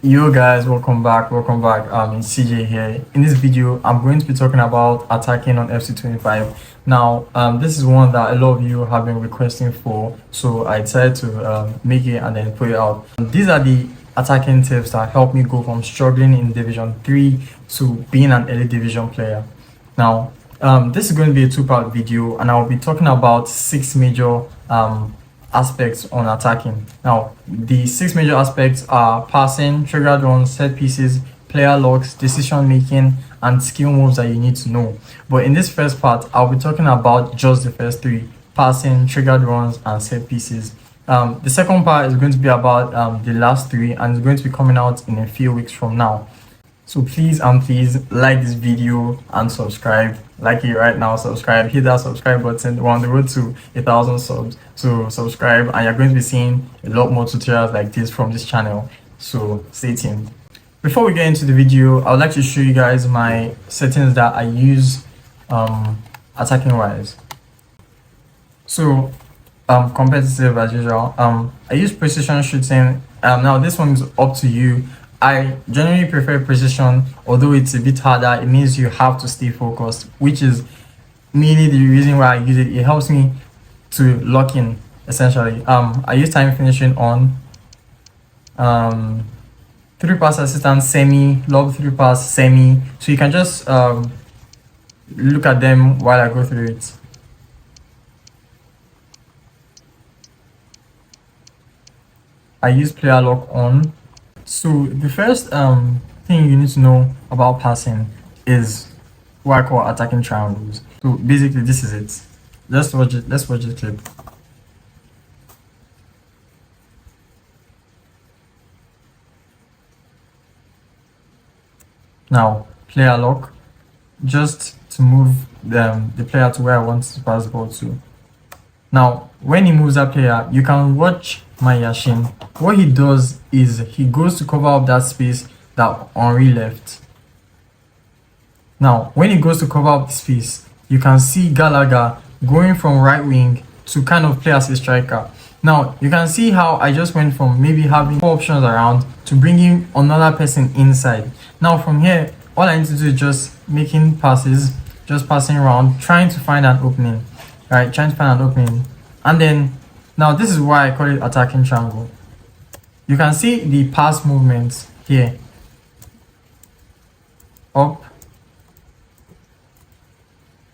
Yo guys, welcome back. It's CJ here. In this video, I'm going to be talking about attacking on FC25. Now, this is one that a lot of you have been requesting for, so I decided to make it and then put it out. These are the attacking tips that help me go from struggling in Division 3 to being an elite division player. Now, this is going to be a two-part video, and I'll be talking about 6 major aspects on attacking. Now, the 6 major aspects are passing, triggered runs, set pieces, player locks, decision making, and skill moves that you need to know. But in this first part, I'll be talking about just the first 3: passing, triggered runs, and set pieces. The second part is going to be about the last 3, and it's going to be coming out in a few weeks from now. So please like this video and subscribe. Like it right now, subscribe, hit that subscribe button. We're on the road to 1,000 subs, so subscribe, and you're going to be seeing a lot more tutorials like this from this channel, so stay tuned. Before we get into the video, I would like to show you guys my settings that I use attacking wise. So competitive as usual, I use precision shooting. Now this one is up to you. I generally prefer precision, although it's a bit harder. It means you have to stay focused, which is mainly the reason why I use it. It helps me to lock in, essentially. I use time finishing on, 3-pass assistant semi, lob 3-pass semi, so you can just look at them while I go through it. I use player lock on. So the first thing you need to know about passing is what I call attacking triangles. So basically this is it. Let's watch the clip. Now, player lock, just to move the player to where I want to pass the ball to. Now, when he moves that player, you can watch my Yashin. What he does is he goes to cover up that space that Henri left. Now, when he goes to cover up the space, you can see Gallagher going from right wing to kind of play as a striker. Now, you can see how I just went from maybe having 4 options around to bringing another person inside. Now, from here, all I need to do is just making passes, just passing around, trying to find an opening. Right, trying to find an opening. And then, now this is why I call it attacking triangle. You can see the pass movements here. Up.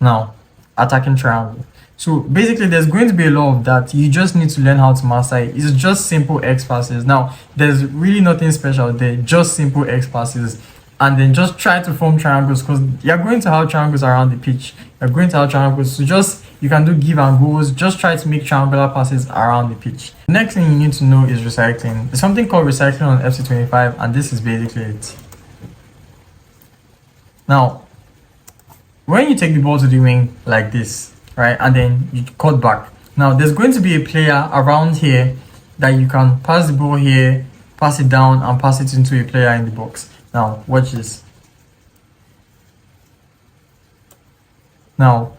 Now, attacking triangle. So basically there's going to be a lot of that. You just need to learn how to master it. It's just simple X passes. Now, there's really nothing special there, just simple X passes. And then just try to form triangles, because you're going to have triangles around the pitch. You're going to have triangles, so just you can do give and goes. Just try to make triangular passes around the pitch. The next thing you need to know is recycling. There's something called recycling on FC25, and this is basically it. Now, when you take the ball to the wing like this, right, and then you cut back, now there's going to be a player around here that you can pass the ball here, pass it down, and pass it into a player in the box. Now, watch this. Now,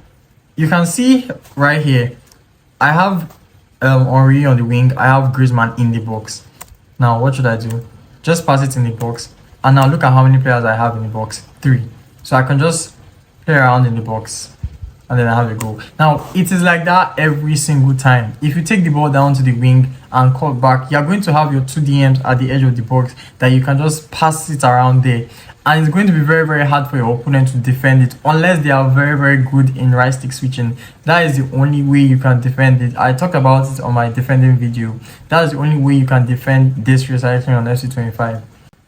you can see right here, I have Henri on the wing, I have Griezmann in the box. Now, what should I do? Just pass it in the box. And now look at how many players I have in the box. 3. So I can just play around in the box, and then I have a goal. Now, it is like that every single time. If you take the ball down to the wing and cut back, you're going to have your 2 DMs at the edge of the box that you can just pass it around there. And it's going to be very, very hard for your opponent to defend it, unless they are very, very good in right stick switching. That is the only way you can defend it. I talked about it on my defending video. That is the only way you can defend this recycling on FC25.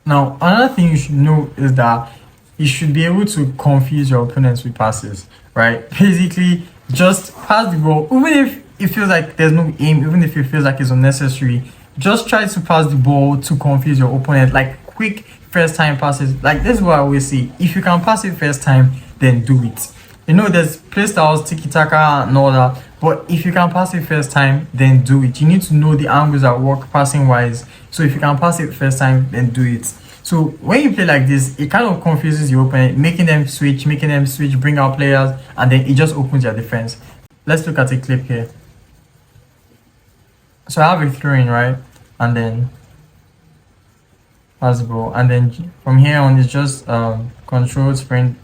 Now, another thing you should know is that you should be able to confuse your opponents with passes, right? Basically, just pass the ball. Even if it feels like there's no aim, even if it feels like it's unnecessary, just try to pass the ball to confuse your opponent, like quick first time passes. Like, this is what I always say: if you can pass it first time, then do it. You know, there's play styles, tiki-taka and all that, but if you can pass it first time, then do it. You need to know the angles that work passing wise. So if you can pass it first time, then do it. So when you play like this, it kind of confuses your opponent, making them switch, bring out players, and then it just opens your defense. Let's look at a clip here. So I have a throw in, right? And then pass the ball, and then from here on it's just control, sprint,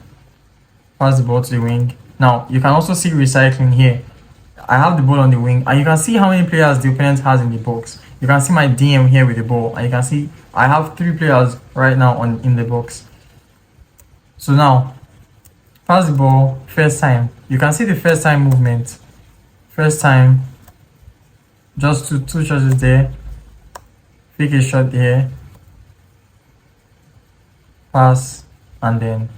pass the ball to the wing. Now you can also see recycling here. I have the ball on the wing, and you can see how many players the opponent has in the box. You can see my DM here with the ball, and you can see I have 3 players right now in the box. So now pass the ball first time. You can see the first time movement. First time, just two shots there. Pick a shot here. Pass, and then.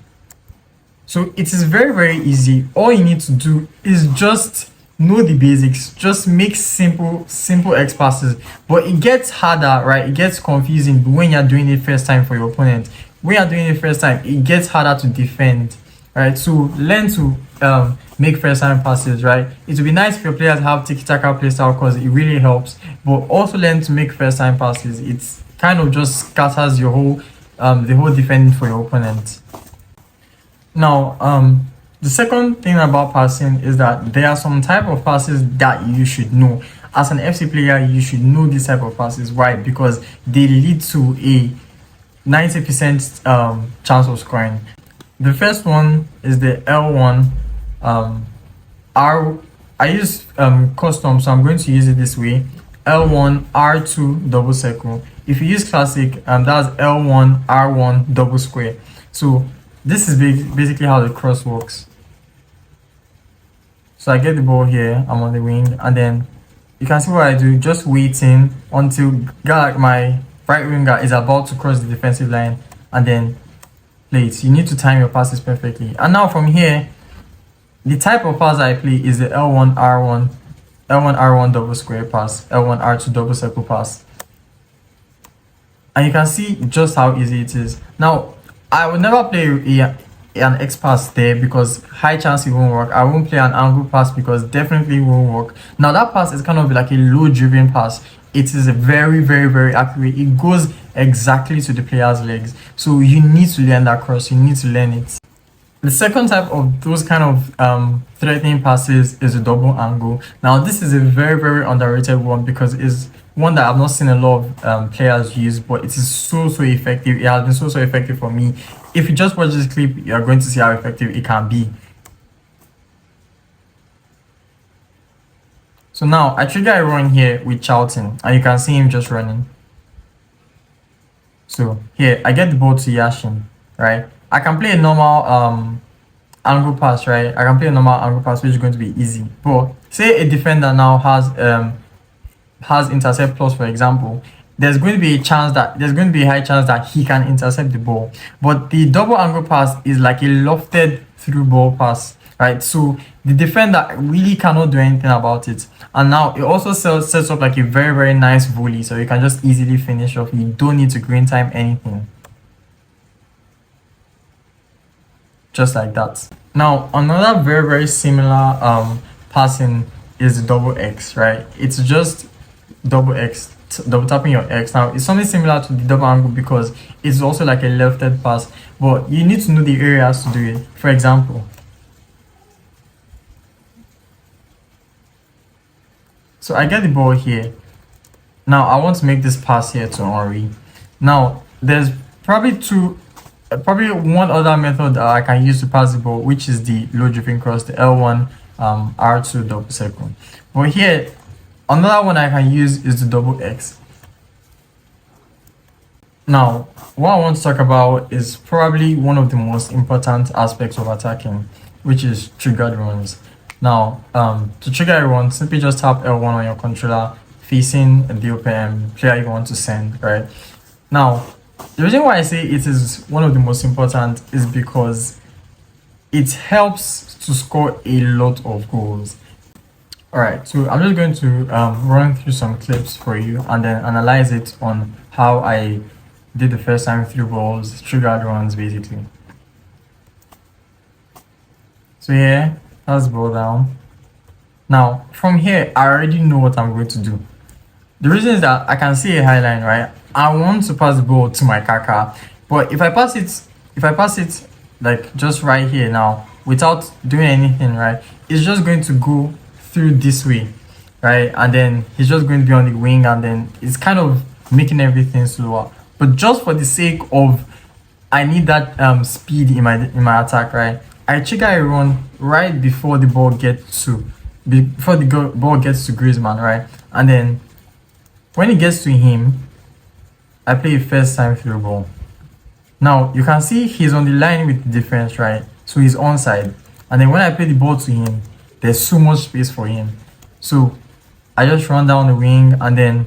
So it is very easy. All you need to do is just know the basics. Just make simple X passes. But it gets harder, right? It gets confusing when you're doing it first time for your opponent. When you're doing it first time, it gets harder to defend, right? So learn to make first time passes, right? It would be nice if your players have tiki-taka play style because it really helps. But also learn to make first time passes. It's kind of just scatters your whole the whole defending for your opponent. Now, the second thing about passing is that there are some type of passes that you should know. As an FC player, you should know this type of passes. Why? Because they lead to a 90% chance of scoring. The first one is the L1. I use custom, so I'm going to use it this way. L1 R2 double circle. If you use classic, that's L1 R1 double square. So this is basically how the cross works. So I get the ball here, I'm on the wing, and then you can see what I do, just waiting until my right winger is about to cross the defensive line, and then play it. You need to time your passes perfectly. And now from here, the type of pass I play is the L1 R1 double square pass, L1 R2 double circle pass. And you can see just how easy it is. Now, I would never play an X pass there because high chance it won't work. I won't play an angle pass because definitely won't work. Now that pass is kind of like a low driven pass. It is very accurate. It goes exactly to the player's legs. So you need to learn that cross. You need to learn it. The second type of those kind of threatening passes is a double angle. Now this is a very underrated one because it's one that I've not seen a lot of players use, but it is so effective. It has been so effective for me. If you just watch this clip, you're going to see how effective it can be. So now I trigger a run here with shouting, and you can see him just running. So here I get the ball to Yashin, right? I can play a normal angle pass, right? I can play a normal angle pass, which is going to be easy. But say a defender now has intercept plus, for example, there's going to be a high chance that he can intercept the ball. But the double angle pass is like a lofted through ball pass, right? So the defender really cannot do anything about it. And now it also sets up like a very nice volley, so you can just easily finish off. You don't need to green time anything. Just like that. Now another very similar passing is the double X, right? It's just double X, double tapping your X. Now it's something similar to the double angle because it's also like a left-handed pass, but you need to know the areas to do it. For example, so I get the ball here. Now I want to make this pass here to Henri. Now there's probably one other method that I can use to pass the ball, which is the low driven cross, the L1 R2 double circle. But here, another one I can use is the double X. Now, what I want to talk about is probably one of the most important aspects of attacking, which is triggered runs. Now, to trigger a run, simply just tap L1 on your controller facing the player you want to send, right? Now, the reason why I say it is one of the most important is because it helps to score a lot of goals. Alright, so I'm just going to run through some clips for you and then analyze it on how I did the first time through balls, triggered runs basically. So here, that's the ball down. Now, from here, I already know what I'm going to do. The reason is that I can see a high line, right? I want to pass the ball to my Kaka, but if I pass it like just right here now without doing anything, right, it's just going to go through this way, right? And then he's just going to be on the wing, and then it's kind of making everything slower. but just for the sake of I need that speed in my attack, right? I trigger a run right before the ball gets to ball gets to Griezmann, right? And then when it gets to him, I play a first time through ball. Now you can see he's on the line with the defense, right? So he's onside. And then when I play the ball to him, there's so much space for him. So I just run down the wing and then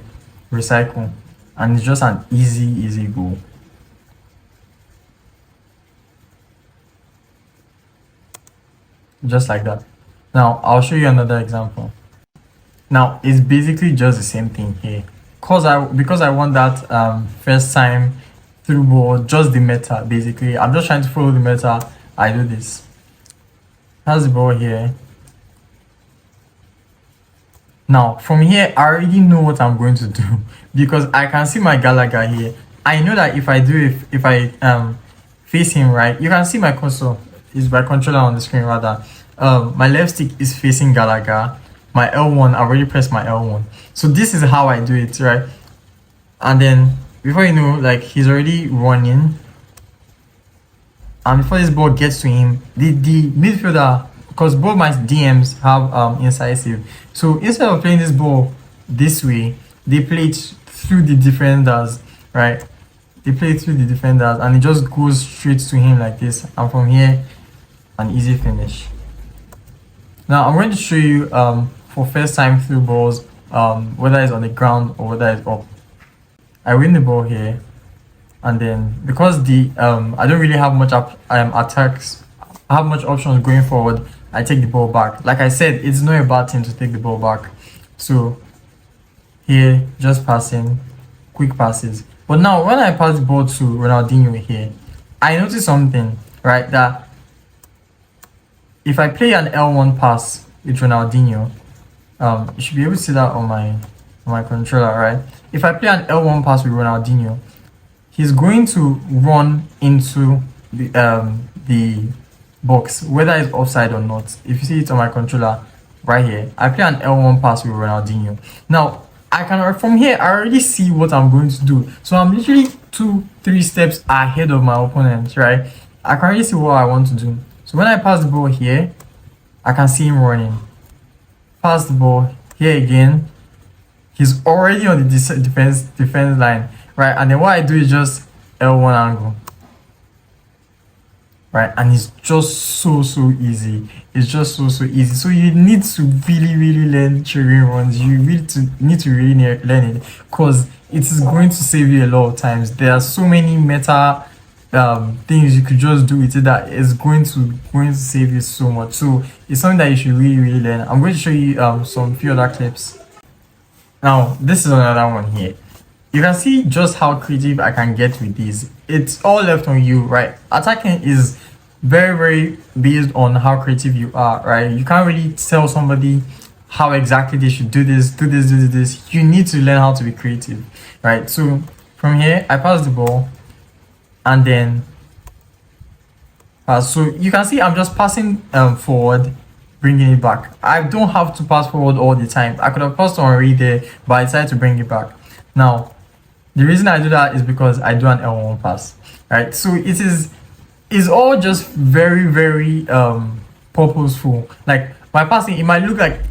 recycle. And it's just an easy goal. Just like that. Now I'll show you another example. Now it's basically just the same thing here. Because I want that first time through ball, just the meta basically. I'm just trying to follow the meta. I do this. Has the ball here. Now from here I already know what I'm going to do because I can see my Gallagher here. I know that if I face him right, you can see my cursor is my controller on the screen rather. My left stick is facing Gallagher. My L1, I already pressed my L1. So this is how I do it, right? And then before you know, like he's already running. And before this ball gets to him, the midfielder, because both my DMs have incisive. So instead of playing this ball this way, they play it through the defenders, right? They play through the defenders and it just goes straight to him like this. And from here, an easy finish. Now I'm going to show you for first time through balls, whether it's on the ground or whether it's up. I win the ball here, and then because the I don't really have much attacks, I have much options going forward. I take the ball back. Like I said, it's not a bad thing to take the ball back. So here, just passing, quick passes. But now when I pass the ball to Ronaldinho here, I notice something, right? That if I play an L1 pass with Ronaldinho, you should be able to see that on my controller, right? If I play an L1 pass with Ronaldinho, he's going to run into the box, whether it's offside or not. If you see it on my controller right here, I play an L1 pass with Ronaldinho. Now I can from here I already see what I'm going to do. So I'm literally 2-3 steps ahead of my opponent, right? I can already see what I want to do. So when I pass the ball here, I can see him running. Pass the ball here again. He's already on the defense line, right? And then what I do is just L1 angle, right? And it's just so easy. It's just so easy. So you need to really learn triggering runs. You really need to really learn it because it is going to save you a lot of times. There are so many meta things you could just do with it that is going to save you so much. So it's something that you should really learn. I'm going to show you some few other clips. Now this is another one here. You can see just how creative I can get with these. It's all left on you, right? Attacking is very based on how creative you are, right? You can't really tell somebody how exactly they should do this. You need to learn how to be creative, right? So from here I pass the ball. And then so you can see I'm just passing forward, bringing it back. I don't have to pass forward all the time. I could have passed on right there, but I decided to bring it back. Now the reason I do that is because I do an L1 pass, right? So it's all just very purposeful. Like my passing, it might look like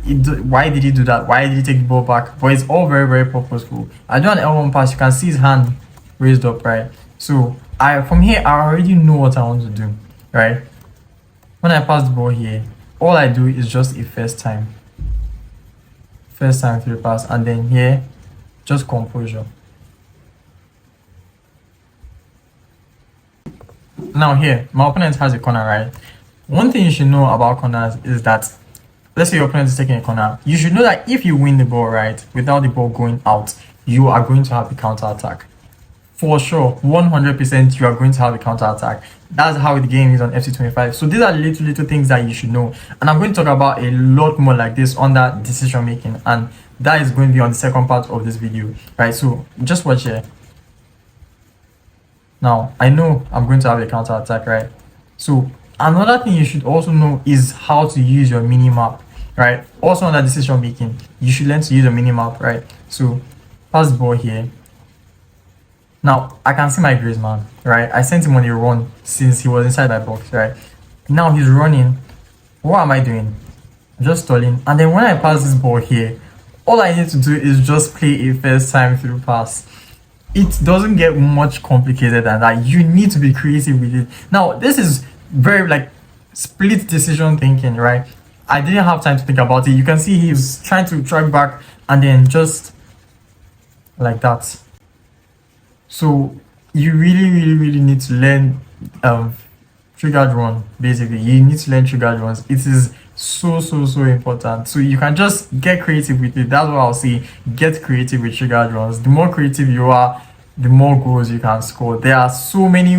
why did he do that, why did he take the ball back, but it's all very purposeful. I do an L1 pass, you can see his hand raised up, right? So from here I already know what I want to do, right? When I pass the ball here, all I do is just a first time through pass, and then here just composure. Now here my opponent has a corner, right? One thing you should know about corners is that, let's say your opponent is taking a corner, you should know that if you win the ball right without the ball going out, you are going to have the counter attack. For sure, 100% you are going to have a counter attack. That's how the game is on FC25. So these are little things that you should know, and I'm going to talk about a lot more like this under decision making, and that is going to be on the second part of this video, right? So just watch here. Now I know I'm going to have a counter attack, right? So another thing you should also know is how to use your mini map, right? Also under decision making, you should learn to use a mini map, right? So pass the ball here. Now I can see my Griezmann, right? I sent him on a run since he was inside my box, right? Now he's running. What am I doing? Just stalling. And then when I pass this ball here, all I need to do is just play a first time through pass. It doesn't get much complicated than that. You need to be creative with it. Now this is very like split decision thinking, right? I didn't have time to think about it. You can see he's trying to track back and then just like that. So you really need to learn triggered run. Basically, you need to learn triggered runs. It is so important. So you can just get creative with it. That's what I'll say. Get creative with triggered runs. The more creative you are, the more goals you can score. There are so many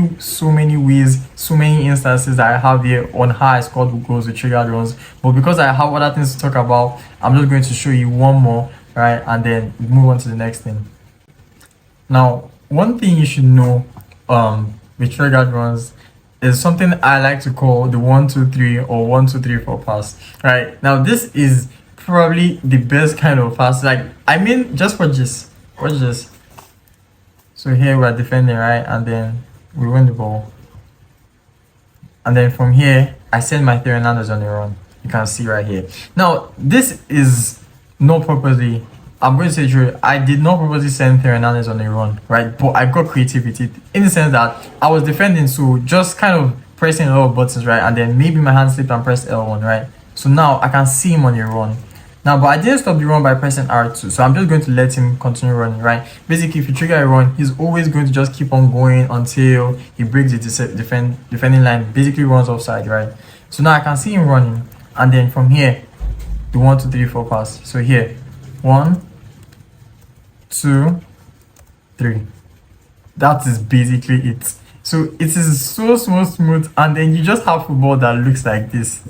ways, so many instances that I have here on how I scored goals with triggered runs. But because I have other things to talk about, I'm just going to show you one more, right? And then move on to the next thing. Now, one thing you should know with triggered runs is something I like to call the 1-2-3 or 1-2-3-4 pass. Right now, this is probably the best kind of pass. Like, I mean, just watch this. Watch this. So here we're defending, right, and then we win the ball. And then from here, I send my Theo Hernandez on the run. You can see right here. Now, this is not purposely. I'm going to say true. I did not purposely send Theo Hernandez on a run, right? But I got creativity in the sense that I was defending, so just kind of pressing a lot of buttons, right? And then maybe my hand slipped and pressed L1, right? So now I can see him on a run. Now, but I didn't stop the run by pressing R2, so I'm just going to let him continue running, right? Basically, if you trigger a run, he's always going to just keep on going until he breaks the defending line, basically runs offside, right? So now I can see him running, and then from here, the 1-2-3-4 pass. So here, 1, 2, 3. That is basically it. So it is so smooth, and then you just have football that looks like this.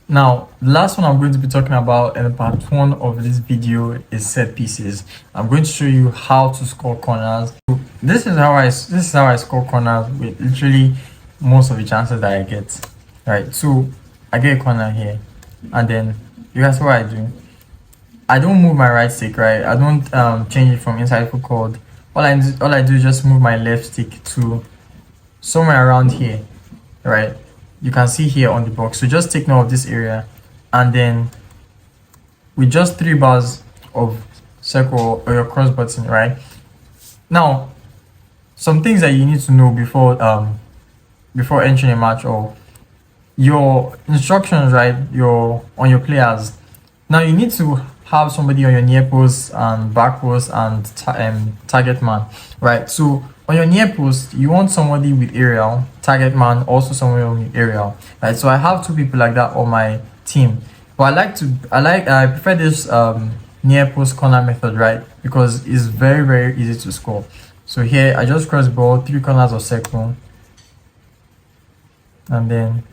Now, the last one I'm going to be talking about in part 1 of this video is set pieces. I'm going to show you how to score corners. So this is how I score corners with literally most of the chances that I get. Right, so I get a corner here, and then you guys see what I do. I don't move my right stick, right? I don't change it from inside foot chord. All I do is just move my left stick to somewhere around here, right? You can see here on the box. So just take note of this area, and then with just 3 bars of circle or your cross button, right? Now, some things that you need to know before entering a match, or your instructions, right? On your players. Now you need to have somebody on your near post and back post and target man, right? So on your near post, you want somebody with aerial, target man, also someone with aerial, right? So I have 2 people like that on my team, but I prefer this near post corner method, right? Because it's very easy to score. So here I just cross ball, 3 corners of circle, and then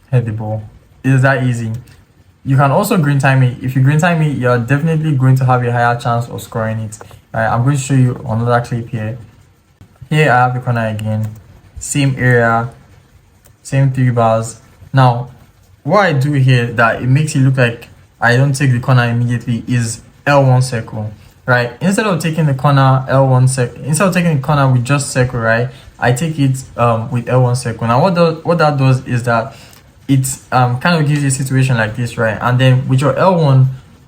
head the ball. It is that easy. You can also green time it. If you green time it, you're definitely going to have a higher chance of scoring it. I'm going to show you another clip here. Here I have the corner again, same area, same 3 bars. Now, what I do here that it makes it look like I don't take the corner immediately is L1 circle, right? Instead of taking the corner with just circle, right? I take it with L1 circle. Now, what that does is that it kind of gives you a situation like this, right? And then with your L1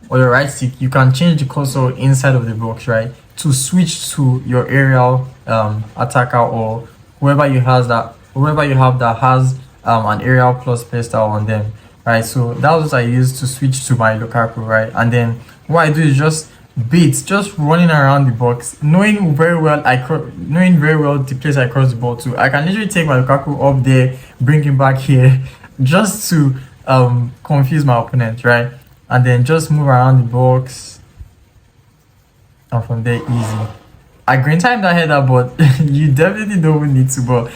or your right stick, you can change the cursor inside of the box, right, to switch to your aerial attacker or whoever you have that has an aerial plus play style on them, right? So that was what I used to switch to my Lukaku, right? And then what I do is just running around the box, knowing very well the place I cross the ball to. I can literally take my Lukaku up there, bring him back here, just to confuse my opponent, right? And then just move around the box, and from there, easy. I green time that header, but you definitely don't need to, but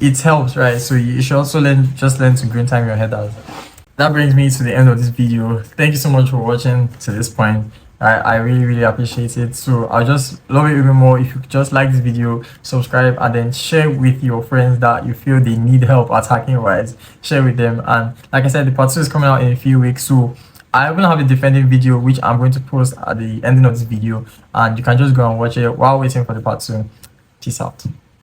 it helps, right? So you should also learn to green time your headers. That brings me to the end of this video. Thank you so much for watching to this point. I really appreciate it. So I'll just love it even more if you just like this video, subscribe, and then share with your friends that you feel they need help attacking wise. Share with them. And like I said, the part 2 is coming out in a few weeks, so I will have a defending video which I'm going to post at the ending of this video, and you can just go and watch it while waiting for the part 2. Peace out.